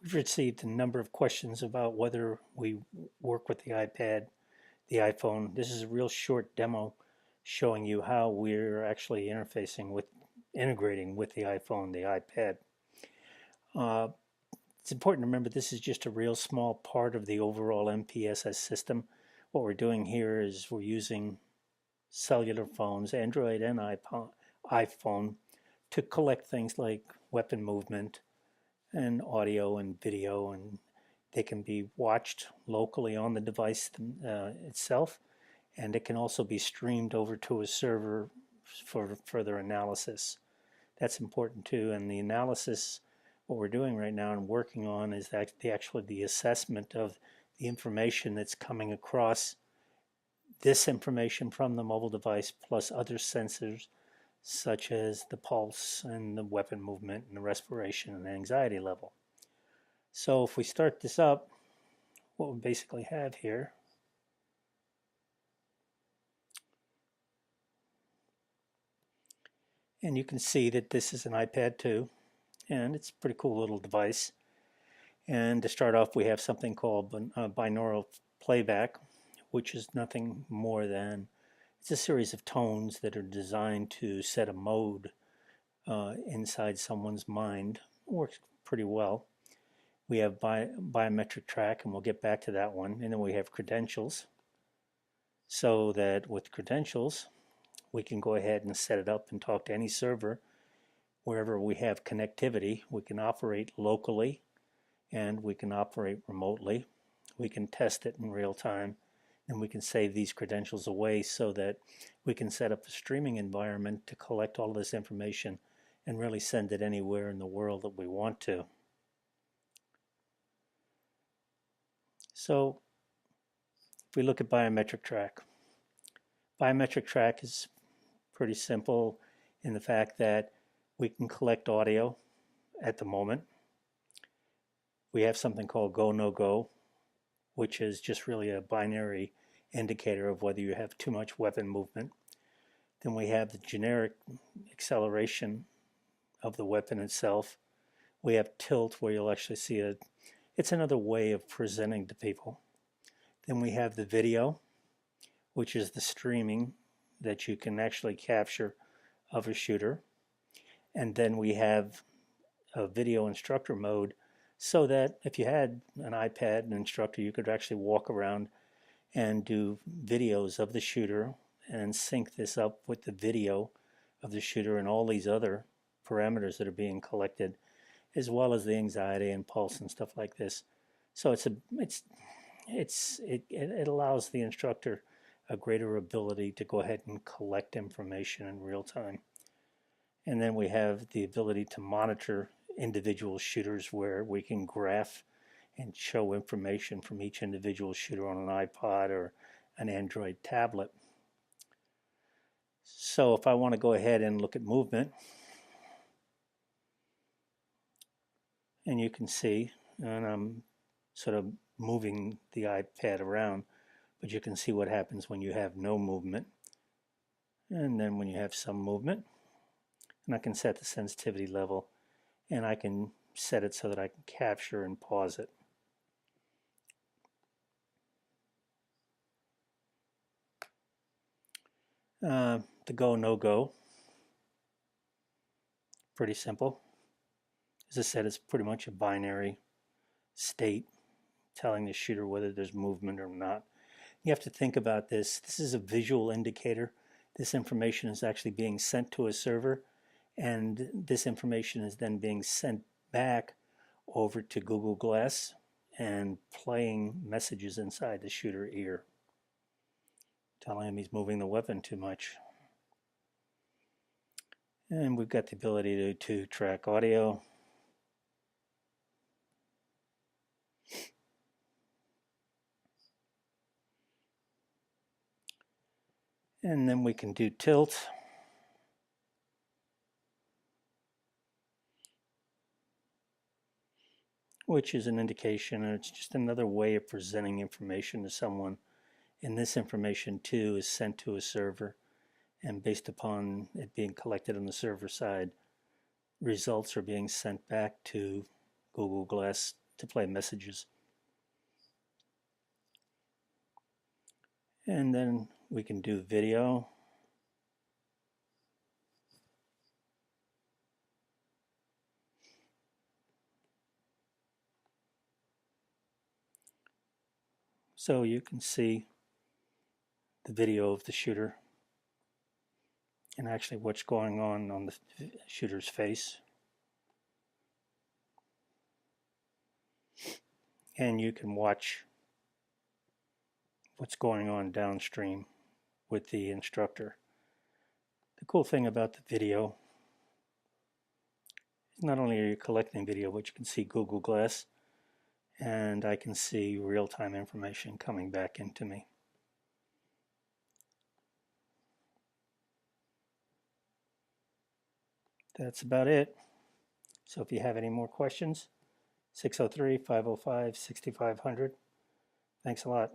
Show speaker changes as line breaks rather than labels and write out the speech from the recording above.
We've received a number of questions about whether we work with the iPad, the iPhone. This is a real short demo showing you how we're actually integrating with the iPhone, the iPad. Uh, it's important to remember this is just a real small part of the overall MPSS system. What we're doing here is we're using cellular phones, Android and iPhone, to collect things like weapon movement and audio and video, and they can be watched locally on the device itself, and it can also be streamed over to a server for further analysis. That's important too, and the analysis, what we're doing right now and working on, is that the assessment of the information that's coming across, this information from the mobile device plus other sensors such as the pulse and the weapon movement and the respiration and the anxiety level. So if we start this up, what we basically have here and you can see that this is an iPad 2, and it's a pretty cool little device. And to start off, we have something called binaural playback, which is nothing more than it's a series of tones that are designed to set a mode inside someone's mind. It works pretty well. We have biometric track, and we'll get back to that one. And then we have credentials, so that with credentials, we can go ahead and set it up and talk to any server wherever we have connectivity. We can operate locally and we can operate remotely. We can test it in real time, and we can save these credentials away so that we can set up a streaming environment to collect all this information and really send it anywhere in the world that we want to. So if we look at biometric track is pretty simple in the fact that we can collect audio at the moment. We have something called go, no go, which is just really a binary indicator of whether you have too much weapon movement. Then we have the generic acceleration of the weapon itself. We have tilt, where you'll actually see it's another way of presenting to people. Then we have the video, which is the streaming that you can actually capture of a shooter. And then we have a video instructor mode, so that if you had an iPad and instructor, you could actually walk around and do videos of the shooter and sync this up with the video of the shooter and all these other parameters that are being collected, as well as the anxiety and pulse and stuff like this. So it allows the instructor a greater ability to go ahead and collect information in real time. And then we have the ability to monitor individual shooters, where we can graph and show information from each individual shooter on an iPod or an Android tablet. So if I want to go ahead and look at movement, and you can see, and I'm sort of moving the iPad around, but you can see what happens when you have no movement, and then when you have some movement. And I can set the sensitivity level, and I can set it so that I can capture and pause it. The go, no go, pretty simple. As I said, it's pretty much a binary state telling the shooter whether there's movement or not. You have to think about this. This is a visual indicator. This information is actually being sent to a server, and this information is then being sent back over to Google Glass and playing messages inside the shooter ear, telling him he's moving the weapon too much. And we've got the ability to track audio. And then we can do tilt. Which is an indication, and it's just another way of presenting information to someone. And this information too is sent to a server, and based upon it being collected on the server side, results are being sent back to Google Glass to play messages. And then we can do video. So you can see the video of the shooter and actually what's going on the shooter's face. And you can watch what's going on downstream with the instructor. The cool thing about the video is not only are you collecting video, but you can see Google Glass, and I can see real-time information coming back into me. That's about it. So if you have any more questions, 603-505-6500. Thanks a lot.